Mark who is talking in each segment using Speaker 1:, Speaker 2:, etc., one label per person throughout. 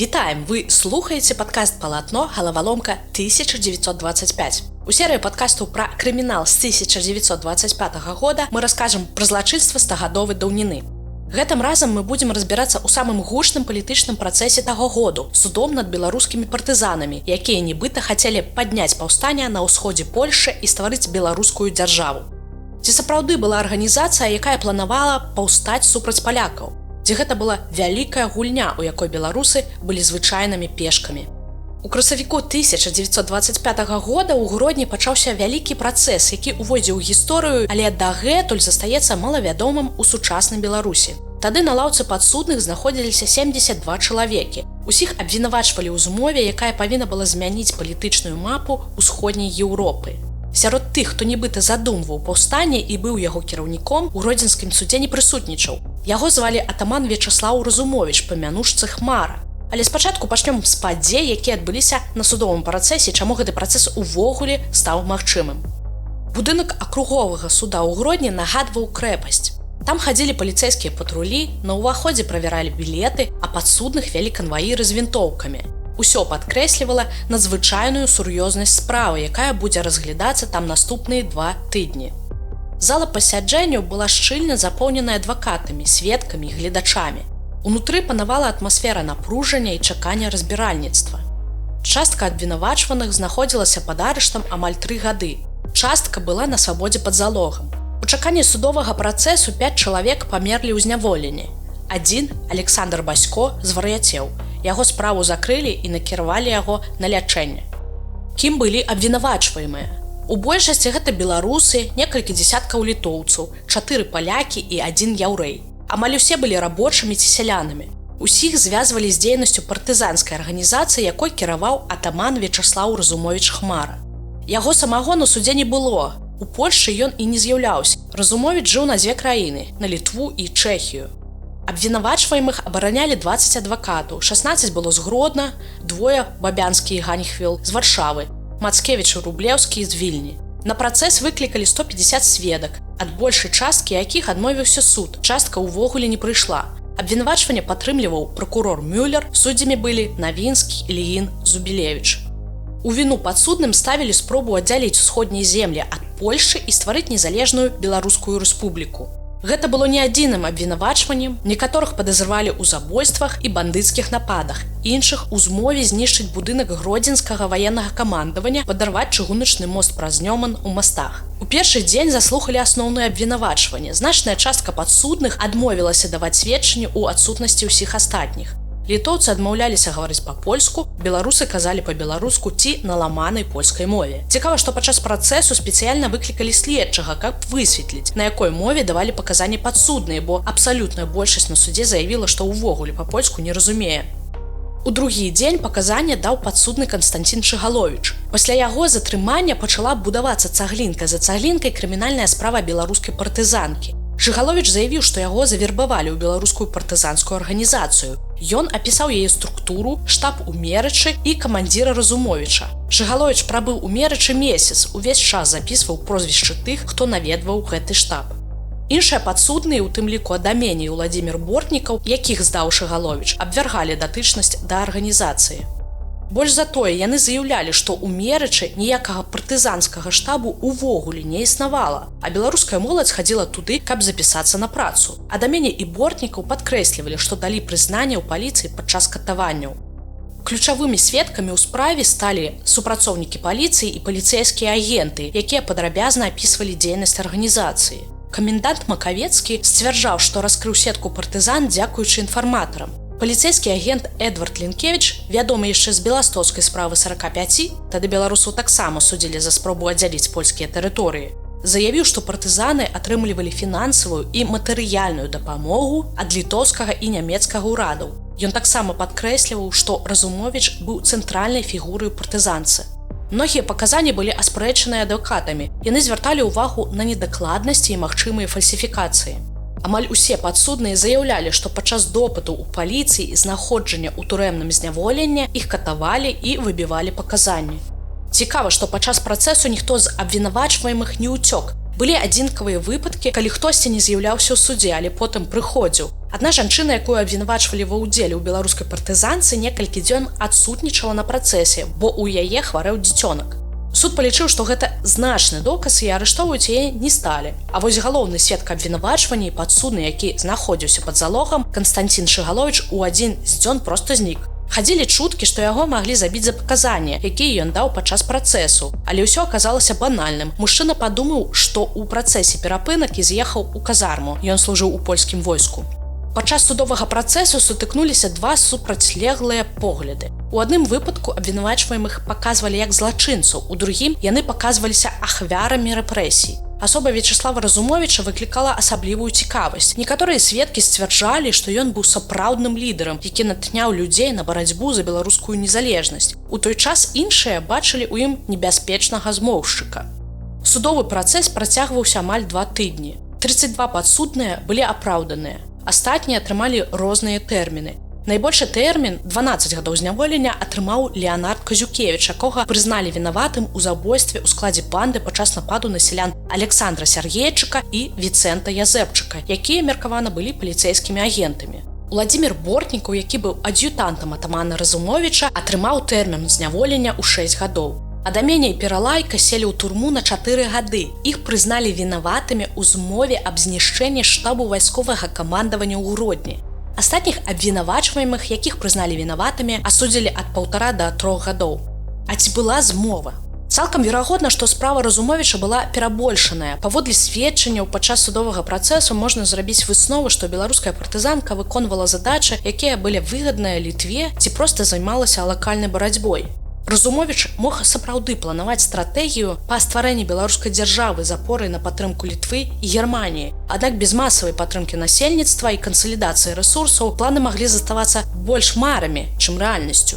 Speaker 1: Вітаем, вы слухаеце падкаст «Палатно. Галаваломка 1925». У серыі падкастаў пра крымінал з 1925 года мы раскажам пра злачынства стагадовай даўніны. Гэтым разам мы будзем разбірацца ў самым гучным палітычным працэсе таго году, судом над беларускімі партызанамі, якія нібыта хацелі падняць паўстання на ўсходзе Польшчы і стварыць беларускую дзяржаву. Ці сапраўды была арганізацыя, якая планавала паўстаць супраць палякаў? Ці гэта была вялікая гульня, у якой беларусы былі звычайнымі пешкамі. У красавіку 1925 года ў Гродні пачаўся вялікі працэс, які ўвойдзе ў гісторыю, але дагэтуль застаецца малавядомым у сучаснай Беларусі. Тады на лаўцы падсудных знаходзіліся 72 чалавекі. Усіх абвінавачвалі ў змове, якая павінна была змяніць палітычную мапу ўсходняй Еўропы. Сярод тых, хто нібыта задумваў паўстанне і быў яго кіраўніком, у гродзенскім судзе не прысутнічаў. Яго звалі атаман Вячаслаў Разумовіч па мянушцы Хмара. Але спачатку пачнём з падзей, якія адбыліся на судовым працэсе, чаму гэты працэс увогуле стаў магчымым. Будынак акруговага суда ў Гродні нагадваў крэпасць. Там хадзілі паліцэйскія патрулі, на ўваходзе правяралі білеты, а падсудных вялі канваіры з вінтоўкамі. Усё падкрэслівала надзвычайную сур'ёзнасць справы, якая будзе разглядацца там наступныя 2 тыдні. Зала пасяджэнняў была шчыльна запоўненая адвакатамі, сведкамі і гледачамі. Унутры панавала атмасфера напружання і чакання разбіральніцтва. Частка абвінавачваных знаходзілася пад арыштам амаль 3 гады. Частка была на свабодзе пад залогам. У чаканні судовага працэсу 5 чалавек памерлі ў зняволенні. Адзін, Александр Басько, звар'яцеў. Яго справу закрылі і накіравалі яго на лячэнне. Кім былі абвінавачваемыя? У большасці гэта беларусы, некалькі дзесяткаў літоўцаў, 4 палякі і 1 яўрэй. Амаль усе былі рабочымі ці сялянамі. Усіх звязвалі з дзейнасцю партызанскай арганізацыі, якой кіраваў атаман Вячаслаў Разумовіч Хмара. Яго самого на судзе не было. У Польшчы ён і не з'яўляўся. Разумовіч жыў на 2 краіны, на Літву і Чэхію. Абвінавачваемых абаранялі 20 адвакатаў, 16 было з Гродна, 2 Бабянскі і Ганьхвіл з Варшавы, Мацкевіч і Рублеўскі з Вільні. На працэс выклікалі 150 сведак, ад большай часткі якіх адмовіўся суд, частка ўвогуле не прыйшла. Абвінавачванне падтрымліваў пракурор Мюллер, суддзямі былі Навінскі, Ільін, Зубілевіч. У віну падсудным ставілі спробу аддзяліць усходнія землі ад Польшчы і стварыць незалежную Беларускую рэспубліку. Гэта было не адзіным абвінавачваннем, некаторых падазравалі ў забойствах і бандыцкіх нападах, іншых у змове знішчыць будынак гродзенскага ваеннага камандавання, падарваць чыгуначны мост праз Нёман у мастах. У першы дзень заслухалі асноўнае абвінавачванне. Значная частка падсудных адмовілася даваць сведчанні ў адсутнасці ўсіх астатніх. Літоўцы адмаўляліся гаварыць па-польску, беларусы казалі па-беларуску ці на ламанай польскай мове. Цікава, што падчас працэсу спецыяльна выклікалі следчага, каб высветліць, на якой мове давалі паказанні падсудныя, бо абсалютная большасць на судзе заявіла, што ўвогуле па-польску не разумее. У другі дзень паказанне даў падсудны Канстанцін Чыгаловіч. Пасля яго затрымання пачала будавацца цаглінка за цаглінкай крымінальная справа беларускай партызанкі. Чыгаловіч заявіў, што яго завербавалі ў беларускую партызанскую арганізацыю. Ён апісаў яе структуру, штаб у Мерычы і камандзіра Разумовіча. Чыгаловіч прабыў у Мерычы месяц, увесь час запісваў прозвішчы тых, хто наведваў гэты штаб. Іншыя падсудныя, у тым ліку Адаменій і Уладзімір Бортнікаў, якіх здаў Чыгаловіч, абвяргалі датычнасць да арганізацыі. Больш за тое, яны заяўлялі, што ў Мерычы ніякага партызанскага штабу ўвогуле не існавала, а беларуская моладзь хадзіла туды, каб запісацца на працу. Адаменій і Бортнікаў падкрэслівалі, што далі прызнанне ў паліцыі падчас катаванняў. Ключавымі сведкамі ў справе сталі супрацоўнікі паліцыі і паліцэйскія агенты, якія падрабязна апісвалі дзейнасць арганізацыі. Камендант Макавецкі сцвярджаў, што раскрыў сетку партызан дзякуючы інфарматарам. Паліцэйскі агент Эдвард Лінкевіч, вядомы яшчэ з беластоцкай справы 45, тады беларусаў таксама судзілі за спробу аддзяліць польскія тэрыторыі, заявіў, што партызаны атрымлівалі фінансавую і матэрыяльную дапамогу ад літоўскага і нямецкага ўрадаў. Ён таксама падкрэсліваў, што Разумовіч быў цэнтральнай фігурай у партызанцы. Многія паказанні былі аспрэчаныя адвакатамі. Яны звярталі ўвагу на недакладнасці і магчымыя фальсіфікацыі. Амаль усе падсудныя заяўлялі, што падчас допыту ў паліцыі і знаходжання ў турэмным зняволенні іх катавалі і выбівалі паказанні. Цікава, што падчас працэсу ніхто з абвінавачваемых не ўцёк. Былі адзінкавыя выпадкі, калі хтосьці не з'яўляўся ў судзе, але потым прыходзіў. Адна жанчына, якую абвінавачвалі ва ўдзеле ў беларускай партызанцы, некалькі дзён адсутнічала на працэсе, бо ў яе хварэў дзіцёнак. Суд палічыў, што гэта значны доказ і арыштоўваць яе не сталі. А вось галоўны сведка абвінавачвання і падсудны, які знаходзіўся пад залогам, Канстанцін Шыгаловіч, у адзін з дзён проста знік. Хадзілі чуткі, што яго маглі забіць за паказанні, якія ён даў падчас працэсу. Але ўсё аказалася банальным. Мужчына падумаў, што ў працэсе перапынак і з'ехаў у казарму. Ён служыў у польскім войску. Падчас судовага працэсу сутыкнуліся два супрацьлеглыя погляды. У адным выпадку абвінавачваемых паказвалі як злачынцаў, у другім яны паказваліся ахвярамі рэпрэсій. Асоба Вячеслава Разумовіча выклікала асаблівую цікавасць. Некаторыя сведкі сцвярджалі, што ён быў сапраўдным лідарам, які натхняў людзей на барацьбу за беларускую незалежнасць. У той час іншыя бачылі ў ім небяспечнага змоўшчыка. Судовы працэс працягваўся амаль 2 тыдні. 32 падсудныя былі апраўданыя. Астатнія атрымалі розныя тэрміны. Найбольшы тэрмін, 12 гадоў зняволення, атрымаў Леанард Казюкевіч, якога прызналі вінаватым у забойстве ў складзе банды падчас нападу на сялян Александра Сяргейчыка і Віцэнта Язэпчыка, якія меркавана былі паліцэйскімі агентамі. Уладзімір Бортнікаў, які быў ад'ютантам атамана Разумовіча, атрымаў тэрмін зняволення ў 6 гадоў. Адаменя і Пералайка селі ў турму на 4 гады. Іх прызналі вінаватымі ў змове аб знішчэнні штабу вайсковага камандавання ў Гродні. Астатніх абвінавачваемых, якіх прызналі вінаватымі, асудзілі ад 1,5 да 3 гадоў. А ці была змова? Цалкам верагодна, што справа Разумовіча была перабольшаная. Паводле сведчанняў падчас судовага працэсу можна зрабіць выснову, што беларуская партызанка выконвала задачы, якія былі выгадныя Літве ці проста займалася лакальнай барацьбой. Разумовіч мог сапраўды планаваць стратэгію па стварэнні беларускай дзяржавы з апорай на падтрымку Літвы і Германіі. Аднак без масавай падтрымкі насельніцтва і кансалідацыі рэсурсаў планы маглі заставацца больш марамі, чым рэальнасцю.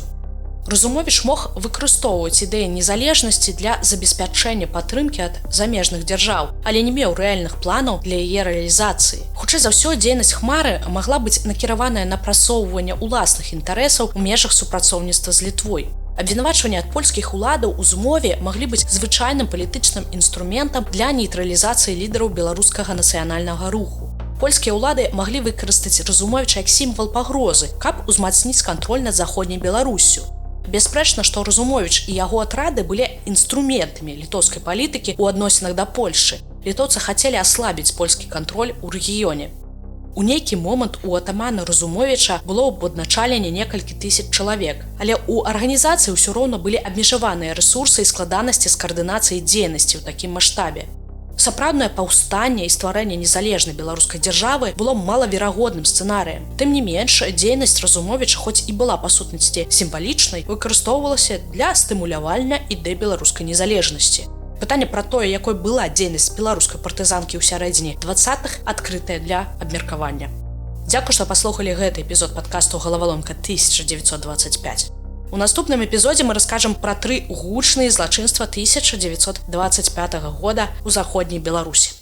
Speaker 1: Разумовіч мог выкарыстоўваць ідэі незалежнасці для забеспячэння падтрымкі ад замежных дзяржаў, але не меў рэальных планаў для яе рэалізацыі. Хутчэй за ўсё, дзейнасць Хмары магла быць накіраваная на прасоўванне ўласных інтарэсаў у межах супрацоўніцтва з Літвой. Абвінавачванні ад польскіх уладаў у змове маглі быць звычайным палітычным інструментам для нейтралізацыі лідараў беларускага нацыянальнага руху. Польскія ўлады маглі выкарыстаць Разумовіча як сімвал пагрозы, каб узмацніць кантроль над заходняй Беларуссю. Бясспрэчна, што Разумовіч і яго атрады былі інструментамі літоўскай палітыкі ў адносінах да Польшчы. Літоўцы хацелі аслабіць польскі кантроль у рэгіёне. У нейкі момант у атамана Разумовіча было падначаленне некалькі тысяч чалавек, але ў арганізацыі ўсё роўна былі абмежаваныя рэсурсы і складанасці з каардынацыяй дзейнасці ў такім маштабе. Сапраўднае паўстанне і стварэнне незалежнай беларускай дзяржавы было малаверагодным сцэнарыем. Тым не менш, дзейнасць Разумовіча, хоць і была па сутнасці сімвалічнай, выкарыстоўвалася для стымулявання ідэй беларускай незалежнасці. Пытанне пра тое, якой была дзейнасць беларускай партызанкі ў сярэдзіне 20-х, адкрытае для абмеркавання. Дзякуй, што паслухалі гэты эпізод падкасту «Галаваломка 1925». У наступным эпізодзе мы раскажам пра 3 гучныя злачынства 1925 года ў заходняй Беларусі.